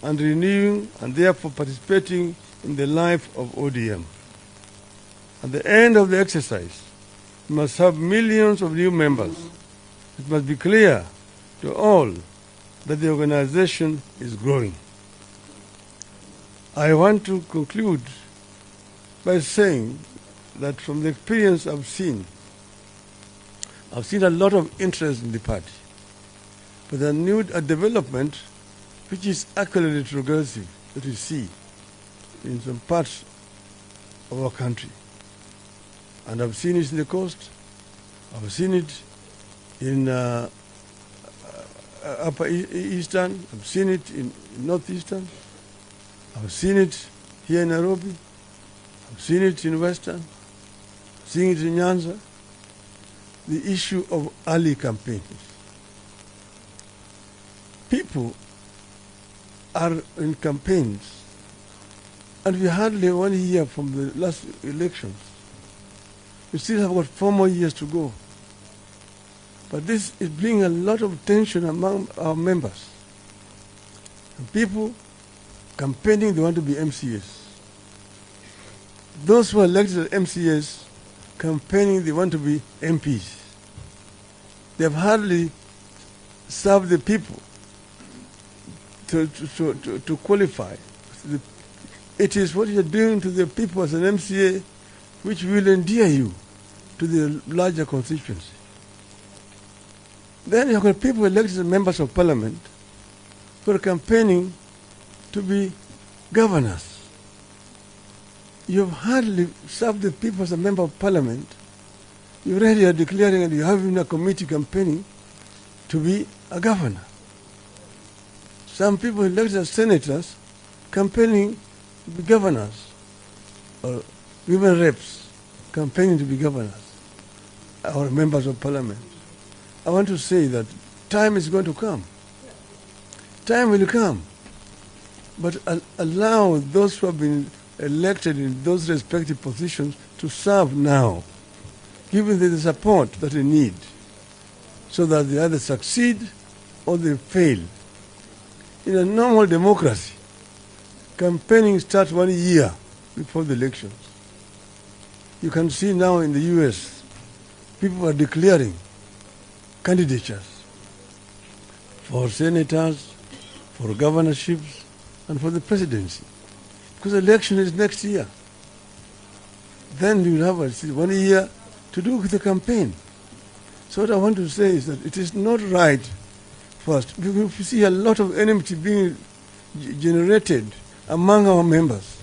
and renewing and therefore participating in the life of ODM. At the end of the exercise, we must have millions of new members. It must be clear to all that the organization is growing. I want to conclude by saying that from the experience I've seen a lot of interest in the party. But a new development which is actually retrogressive that we see in some parts of our country. And I've seen it in the coast, I've seen it in upper eastern, I've seen it in northeastern, I've seen it here in Nairobi, I've seen it in Western, I've seen it in Nyanza. The issue of early campaigns. People are in campaigns, and we hardly 1 year from the last elections. We still have got 4 more years to go. But this is bringing a lot of tension among our members. And people campaigning, they want to be MCAs. Those who are elected as MCAs campaigning, they want to be MPs. They have hardly served the people to qualify. It is what you're doing to the people as an MCA which will endear you to the larger constituency. Then you have got people elected as members of parliament who are campaigning to be governors. You have hardly served the people as a member of parliament. You already are declaring and you have in a committee campaigning to be a governor. Some people elected as senators campaigning to be governors, or women reps campaigning to be governors, or members of parliament. I want to say that time is going to come. Time will come. But allow those who have been elected in those respective positions to serve now, giving them the support that they need, so that they either succeed or they fail. In a normal democracy, campaigning starts 1 year before the elections. You can see now in the US, people are declaring candidatures for senators, for governorships, and for the presidency. Because the election is next year. Then you will have 1 year to do with the campaign. So what I want to say is that it is not right for us. We see a lot of enmity being generated among our members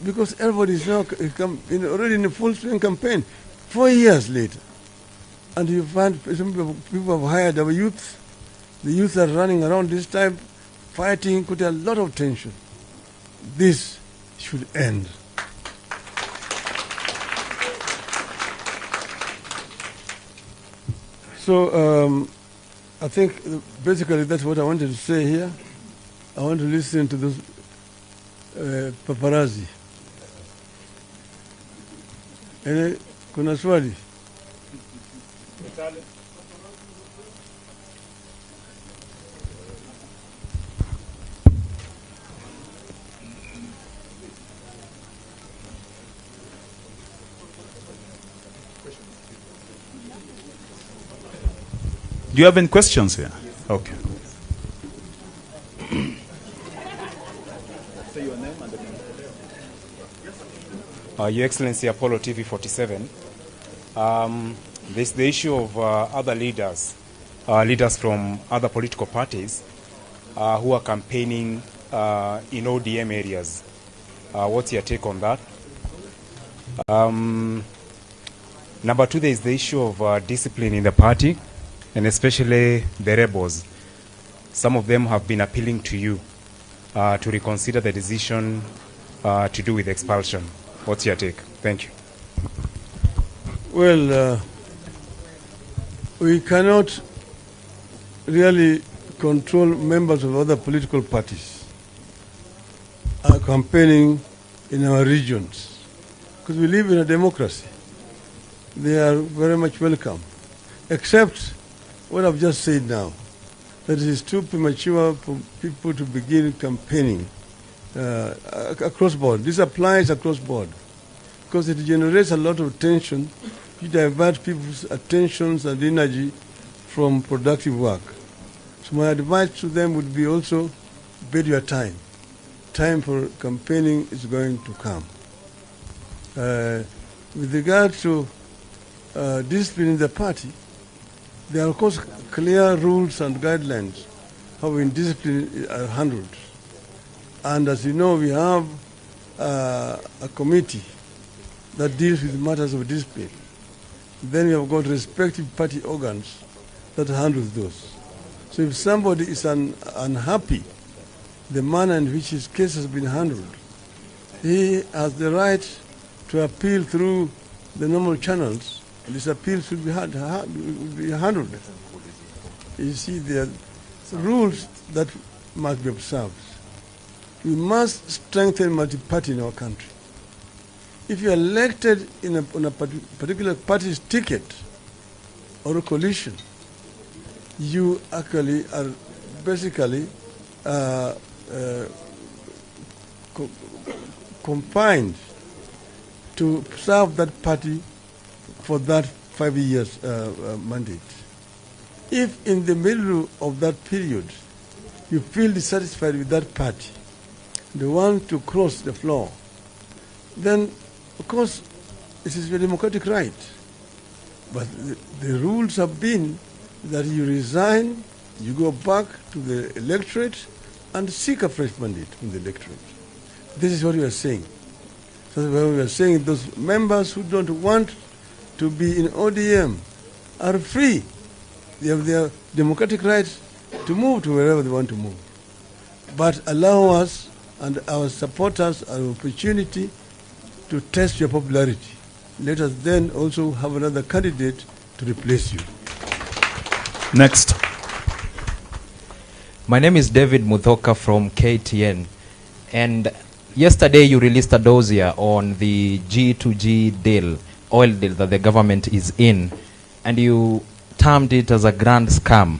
because everybody is now already in a full swing campaign 4 years later. And you find some people have hired our youth. The youth are running around this time, fighting, put a lot of tension. This should end. So I think basically that's what I wanted to say here. I want to listen to those paparazzi. Kuna swali? Do you have any questions here? Okay. Your Excellency, Apollo TV 47. There's the issue of other leaders from other political parties who are campaigning in ODM areas. What's your take on that? Number two, there is the issue of discipline in the party, and especially the rebels. Some of them have been appealing to you to reconsider the decision to do with expulsion. What's your take? Thank you. Well, we cannot really control members of other political parties campaigning in our regions because we live in a democracy. They are very much welcome, except what I've just said now. that it is too premature for people to begin campaigning across board. This applies across board because it generates a lot of tension. You divert people's attentions and energy from productive work. So my advice to them would be also bid your time. Time for campaigning is going to come. With regard to discipline in the party, there are of course clear rules and guidelines how in discipline are handled. And as you know, we have a committee that deals with matters of discipline. Then we have got respective party organs that handle those. So if somebody is unhappy, the manner in which his case has been handled, he has the right to appeal through the normal channels, and this appeal should be handled. You see, there are rules that must be observed. We must strengthen multi-party in our country. If you are elected on a particular party's ticket or a coalition, you actually are basically confined to serve that party for that 5 years mandate. If in the middle of that period you feel dissatisfied with that party, they want to cross the floor, then of course it is your democratic right. But the rules have been that you resign, you go back to the electorate and seek a fresh mandate from the electorate. This is what we are saying. So we are saying those members who don't want to be in ODM are free. They have their democratic right to move to wherever they want to move. But allow us and our supporters an opportunity to test your popularity. Let us then also have another candidate to replace you. Next. My name is David Muthoka from KTN. And yesterday you released a dossier on the G2G deal, oil deal that the government is in, and you termed it as a grand scam.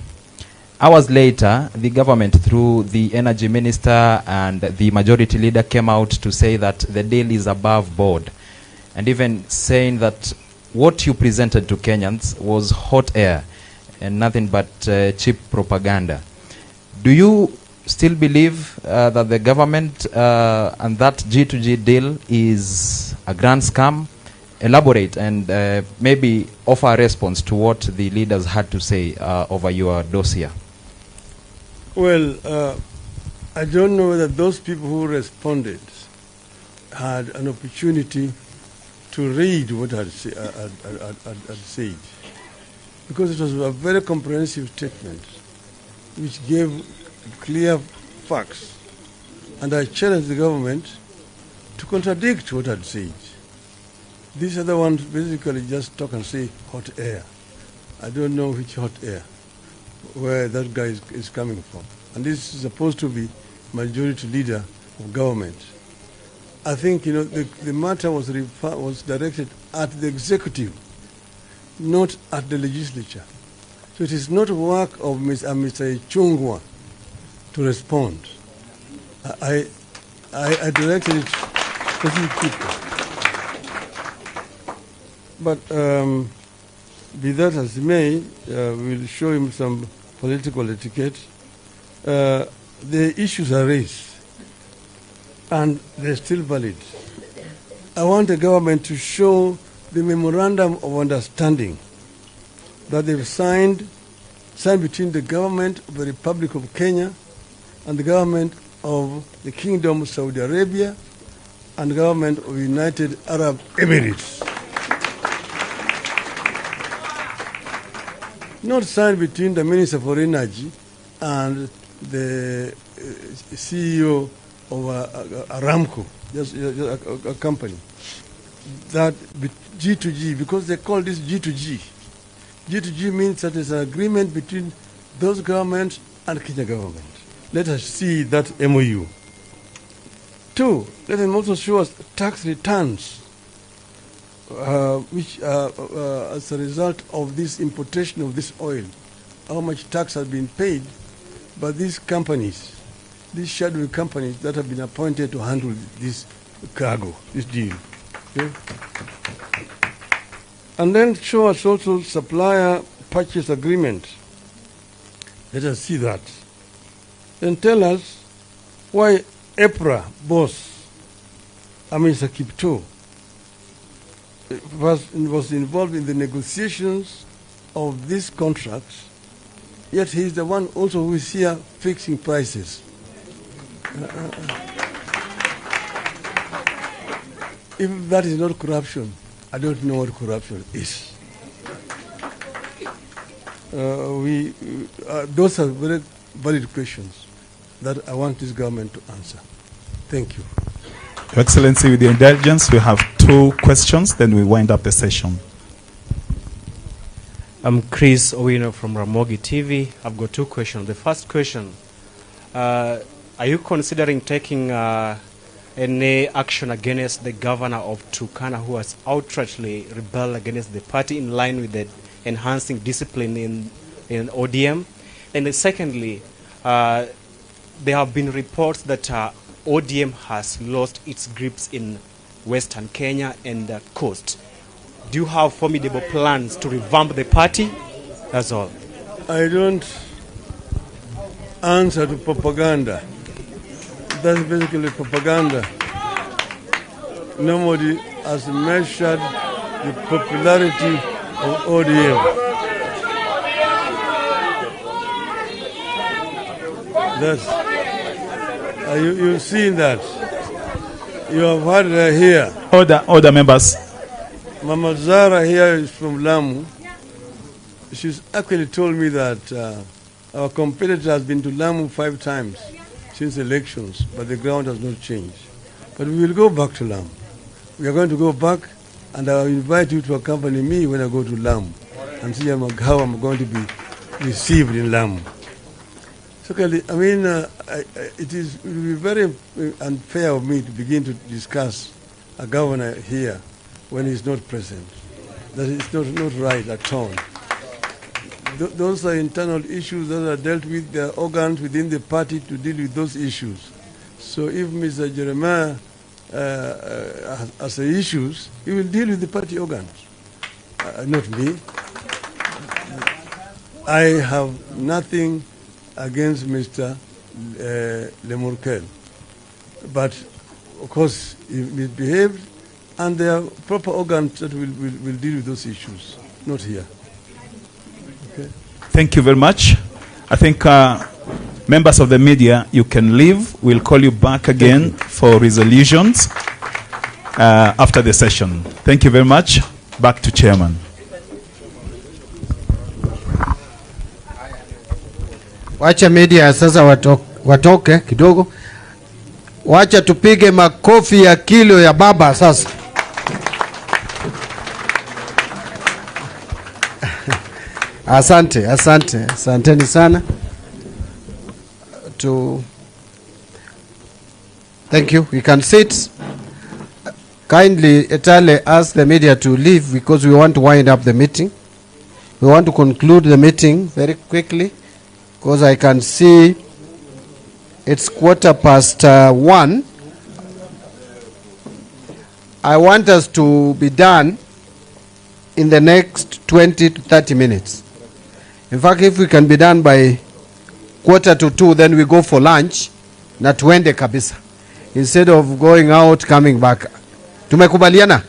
Hours later, the government, through the energy minister and the majority leader, came out to say that the deal is above board, and even saying that what you presented to Kenyans was hot air and nothing but cheap propaganda. Do you still believe that the government and that G2G deal is a grand scam? Elaborate and maybe offer a response to what the leaders had to say over your dossier. Well, I don't know whether those people who responded had an opportunity to read what I had said, because it was a very comprehensive statement which gave clear facts, and I challenged the government to contradict what I had said. These other ones basically just talk and say hot air. I don't know which hot air, where that guy is coming from. And this is supposed to be majority leader of government. I think, you know, the matter was directed at the executive, not at the legislature. So it is not work of Mr. Chungwa to respond. I directed it to the people. But be that as it may, we'll show him some political etiquette. The issues are raised, and they're still valid. I want the government to show the memorandum of understanding that they've signed between the government of the Republic of Kenya and the government of the Kingdom of Saudi Arabia and the government of the United Arab Emirates. Not signed between the Minister for Energy and the CEO of Aramco, just a company. That G2G, because they call this G2G. G2G means that it's an agreement between those governments and Kenya government. Let us see that MOU. 2, let them also show us tax returns, which as a result of this importation of this oil, how much tax has been paid but these companies, these shadowy companies that have been appointed to handle this cargo, this deal. Okay? And then show us also supplier purchase agreement. Let us see that. Then tell us why EPRA boss, Amisa Kipto, was involved in the negotiations of these contracts, yet he is the one also who is here fixing prices. If that is not corruption, I don't know what corruption is. Those are very valid questions that I want this government to answer. Thank you. Your Excellency, with your indulgence, we have 2 questions, then we wind up the session. I'm Chris Owino from Ramogi TV. I've got 2 questions. The first question, are you considering taking any action against the governor of Turkana who has outrightly rebelled against the party in line with the enhancing discipline in ODM? And then secondly, there have been reports that ODM has lost its grips in Western Kenya and the coast. Do you have formidable plans to revamp the party? That's all. I don't answer to propaganda. That's basically propaganda. Nobody has measured the popularity of ODM. That's you've seen that. You have heard her here. Order, members. Mama Zara here is from Lamu. She's actually told me that our competitor has been to Lamu 5 times since elections, but the ground has not changed. But we will go back to Lamu. We are going to go back, and I will invite you to accompany me when I go to Lamu and see how I'm going to be received in Lamu. Secondly, I mean, it will be very unfair of me to begin to discuss a governor here when he's not present. That is not right at all. Those are internal issues that are dealt with. There are organs within the party to deal with those issues. So if Mr. Jeremiah has issues, he will deal with the party organs, not me. I have nothing against Mr. Lemurkel. But, of course, he misbehaved, and there are proper organs that will deal with those issues, not here. Okay. Thank you very much. I think members of the media, you can leave. We'll call you back again for resolutions after the session. Thank you very much. Back to Chairman. Wacha media sasa watoke kidogo. Wacha tupige makofi ya kilo ya baba sasa. Asanteni sana. Thank you. We can sit. Kindly, Etale, ask the media to leave because we want to wind up the meeting. We want to conclude the meeting very quickly because I can see it's 1:15. I want us to be done in the next 20 to 30 minutes. In fact, if we can be done by 1:45, then we go for lunch na tuende kabisa, instead of going out, coming back. Tumekubaliana?